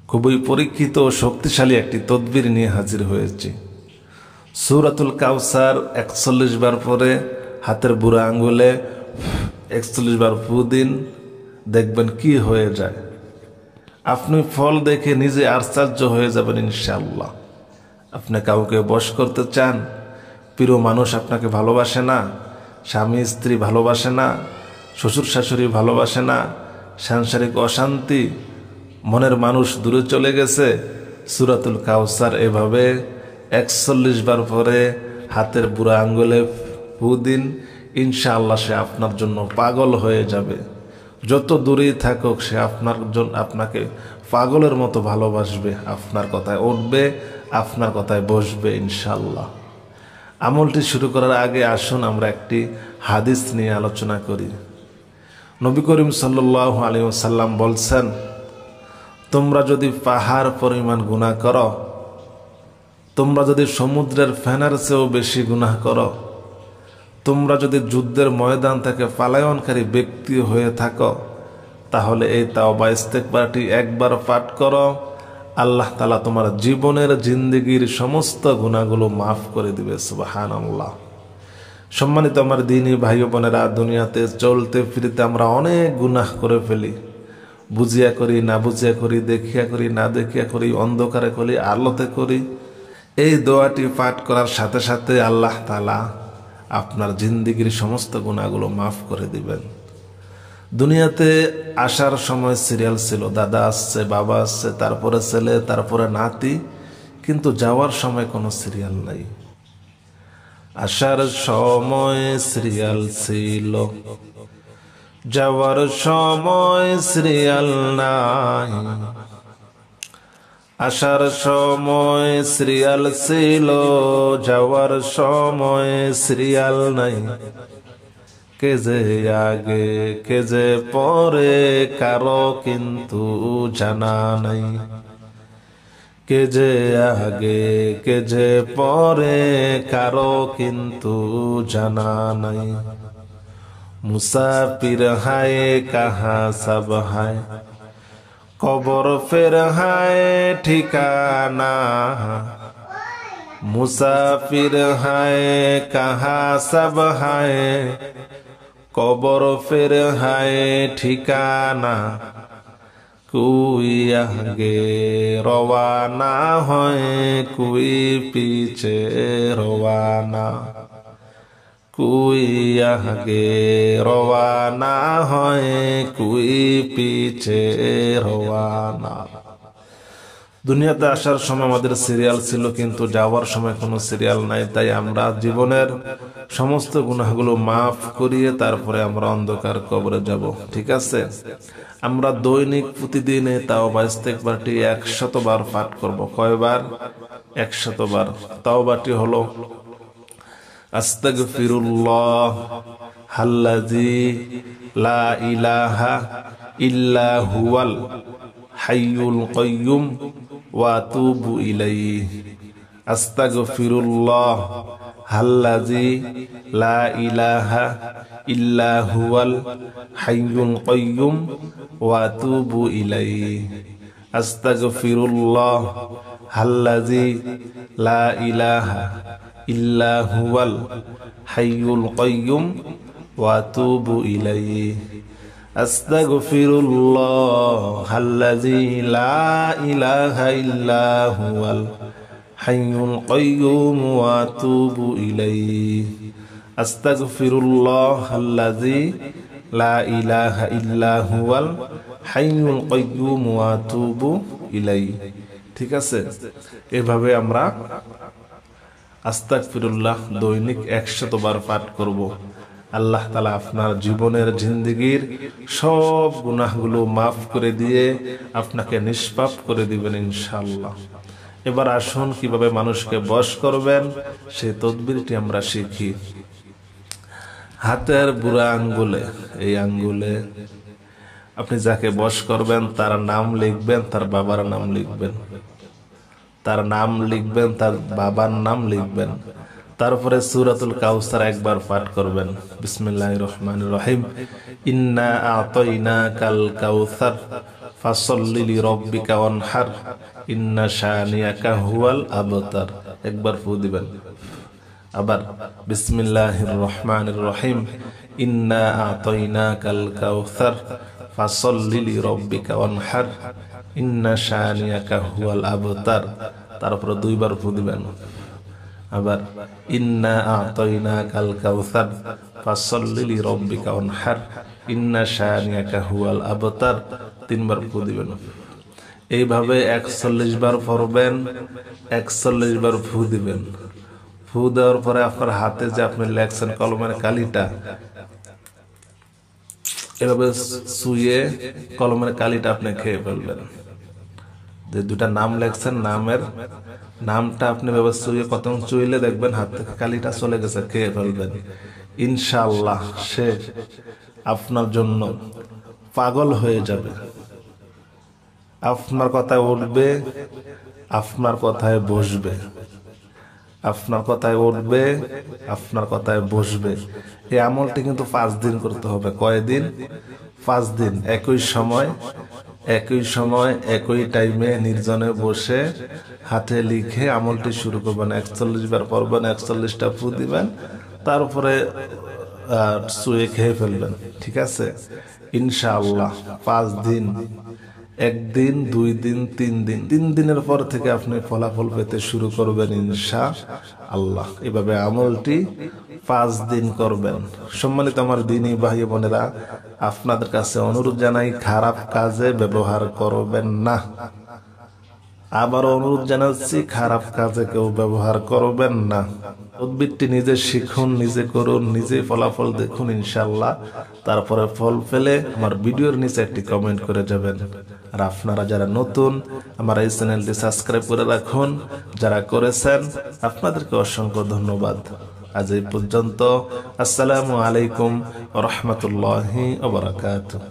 খুবই পরীক্ষিত ও শক্তিশালী একটি তদবির নিয়ে হাজির হয়েছি। সূরাতুল কাউসার 41 বার পরে হাতের বুড়া আঙ্গুলে 41 বার ফু দিন, দেখবেন কি হয়ে যায়। আপনি ফল দেখে নিজে আশ্চর্য হয়ে যাবেন ইনশাআল্লাহ। আপনি কাউকে বশ করতে চান, প্রিয় মানুষ আপনাকে ভালোবাসে না, স্বামী স্ত্রী ভালোবাসে না, শ্বশুর শাশুড়ি ভালোবাসে না, সাংসারিক অশান্তি, মনের মানুষ দূরে চলে গেছে, সূরাতুল কাউসার এভাবে 41 বার পরে হাতের বুড়া আঙ্গুলে ফু দিন, ইনশাআল্লাহ সে আপনার জন্য পাগল হয়ে যাবে। যত দূরেই থাকুক সে আপনাকে পাগলের মতো ভালোবাসবে, আপনার কথায় উঠবে, আপনার কথায় বসবে ইনশাআল্লাহ। আমলটি শুরু করার আগে আসুন আমরা একটি হাদিস নিয়ে আলোচনা করি। নবী করিম সাল্লাল্লাহু আলাইহি ওয়াসাল্লাম বলছেন, তোমরা যদি পাহাড় পরিমাণ গুনাহ করো, তোমরা যদি সমুদ্রের ফেনার চেয়েও বেশি গুনাহ করো, তোমরা যদি যুদ্ধের ময়দান থেকে পলায়নকারী ব্যক্তি হয়ে থাকো, তাহলে এই তাওবা ইস্তেগফারটি একবার পাঠ করো, আল্লাহ তাআলা তোমার জীবনের জিন্দেগির সমস্ত গুনাহগুলো মাফ করে দিবে। সুবহানাল্লাহ। সম্মানিত আমার দ্বীনী ভাই বোনেরা, দুনিয়াতে চলতে ফিরতে আমরা অনেক গুনাহ করে ফেলি। বুঝিয়া করি, না বুঝিয়া করি, দেখিয়া করি, না দেখিয়া করি, অন্ধকারে করি, আলোতে করি। এই দোয়াটি পাঠ করার সাথে সাথে আল্লাহ তাআলা আপনার জিন্দেগির সমস্ত গুনাহগুলো মাফ করে দিবেন। দুনিয়াতে আসার সময় সিরিয়াল ছিল, দাদা আসছে, বাবা আসছে, তারপরে ছেলে, তারপরে নাতি, কিন্তু যাওয়ার সময় কোনো সিরিয়াল নাই। আসার সময় সিরিয়াল ছিল, যাওয়ার সময় সিরিয়াল নাই। আসার সময় সিরিয়াল ছিল, যাওয়ার সময় সিরিয়াল নাই। কে যে আগে কে যে পরে কারো কিন্তু জানা নাই। কে যে আগে কে যে পরে কারো কিন্তু জানা নাই। মুসাফির হায় কাহা সব হায়, কবর ফের হায় ঠিকানা। মুসাফির হায় কাহা সব হায়, কবর ফের হায় ঠিকানা। কোই আগে রওয়ানা হয়, কোই পিছে রওয়ানা। কোই আগে রওয়ানা হয়, কোই পিছে রওয়ানা। দুনিয়াতে আসার সময় আমাদের সিরিয়াল ছিল, কিন্তু যাওয়ার সময় কোনো সিরিয়াল নাই। তাই আমরা জীবনের সমস্ত গুনাহগুলো মাফ করিয়ে তারপরে আমরা অন্ধকার কবরে যাব। ঠিক আছে? আমরা দৈনিক প্রতিদিনে তাওবা ইস্তেগফারটি 100 বার পাঠ করব। কয়বার? 100 বার। তাওবাটি হলো আস্তাগফিরুল্লাহ আল্লাযী লা ইলাহা ইল্লা হুয়াল হাইয়ুল কাইয়্যুম ওয়া আতুবু ইলাইহি। আস্তাগফিরুল্লাহ আল্লাযী লা ইলাহা ইল্লা হুয়াল হাইয়ুল কাইয়্যুম ওয়া আতুবু ইলাইহি। আস্তাগফিরুল্লাহ আল্লাযী লা ইলাহা ইল্লা হুয়াল হাইয়ুল কাইয়্যুম ওয়া আতুবু ইলাইহি। আস্তাগফিরুল্লাহ আল্লাযী লা ইলাহা ইল্লা হুয়াল হাইয়ুল কাইয়্যুম ওয়া আতুবু ইলাইহি। আস্তাগফিরুল্লাহ আল্লাযী লা ইলাহা ইল্লা হুয়াল হাইয়ুল কাইয়্যুম ওয়া আতুবু ইলাইহি। ঠিক আছে? এভাবে আমরা আস্তাগফিরুল্লাহ দৈনিক 100 বার পাঠ করব। আল্লাহ তাআলা আপনার জীবনের জিন্দেগির সব গুনাহগুলো মাফ করে দিয়ে আপনাকে নিষ্পাপ করে দিবেন ইনশাআল্লাহ। এবার আসুন কিভাবে মানুষকে বশ করবেন সেই তদবিরটি আমরা শিখি। হাতের বুড়া আঙ্গুলে, এই আঙ্গুলে আপনি যাকে বশ করবেন তার নাম লিখবেন, তার বাবার নাম লিখবেন, তার নাম লিখবেন, তার বাবার নাম লিখবেন। তারপরে সূরাতুল কাউসার একবার পাঠ করবেন। বিসমিল্লাহির রহমানির রহিম। ইন্না আ'তাইনাকাল কাউসার ফাসল্লি লিরাব্বিকা ওয়ানহার ইন্না শানিয়াকা হুয়াল আবতার। একবার ফু দিবেন। আবার বিসমিল্লাহির রহমানির রহিম ইন্না আতাইনাকাল কাউসার ফাসল্লি লিরাব্বিকা ওয়ানহার ইন্না শানিয়াকা হুয়াল আবতার। তারপর দুইবার ফু দিবেন। আবার ইন্না আতাইনাকাল কাউসার ফাসল্লি লিরাব্বিকা ওয়ানহার ইন্না শানিয়াকা হুয়াল আবতার। তিনবার ফু দিবেন। এইভাবে 41 বার পড়বেন, 41 বার ফু দিবেন। ফু দেওয়ার পরে আপনার হাতে যে আপনি লেখছেন কলমের কালিটা, এভাবে শুয়ে কলমের কালিটা আপনি খেয়ে ফেলবেন। যে দুটা নাম লেখছেন, নামটা আপনি এভাবে শুয়ে প্রথম চুইলে দেখবেন হাত থেকে কালিটা চলে গেছে, খেয়ে ফেলবেন। ইনশাআল্লাহ সে আপনার জন্য পাগল হয়ে যাবে। আপনার কথায় উঠবে, আপনার কথায় বসবে, আপনার কথায় উঠবে, আপনার কথায় বসবে। এই আমলটি কিন্তু 5 দিন করতে হবে। কয়দিন? 5 দিন। একই সময় একই টাইমে নির্জনে বসে হাতে লিখে আমলটি শুরু করবেন। 41 বার পড়বেন, 41টা ফু দিবেন, তারপরে শুয়ে খেয়ে ফেলবেন। ঠিক আছে? ইনশাআল্লাহ 5 দিন, 1 দিন, 2 দিন, 3 দিন, 3 দিনের পর থেকে আপনি ফলাফল পেতে শুরু করবেন ইনশাআল্লাহ। এভাবে আমলটি 5 দিন করবেন। সম্মানিত আমার দ্বীনী ভাই বোনেরা, আপনাদের কাছে অনুরোধ জানাই, খারাপ কাজে ব্যবহার করবেন না। আবারও অনুরোধ জানাচ্ছি, খারাপ কাজে কেউ ব্যবহার করবেন না। উদ্ভিদটি নিজে শিখুন, নিজে করুন, নিজে ফলাফল দেখুন ইনশাআল্লাহ। তারপরে ফল পেলে আমার ভিডিওর নিচে একটি কমেন্ট করে যাবেন। আর আপনারা যারা নতুন, আমার এই চ্যানেলটি সাবস্ক্রাইব করে রাখুন। যারা করেছেন আপনাদেরকে অসংখ্য ধন্যবাদ। আজ এই পর্যন্ত। আসসালামু আলাইকুম ওয়া রাহমাতুল্লাহি ওয়া বারাকাতুহু।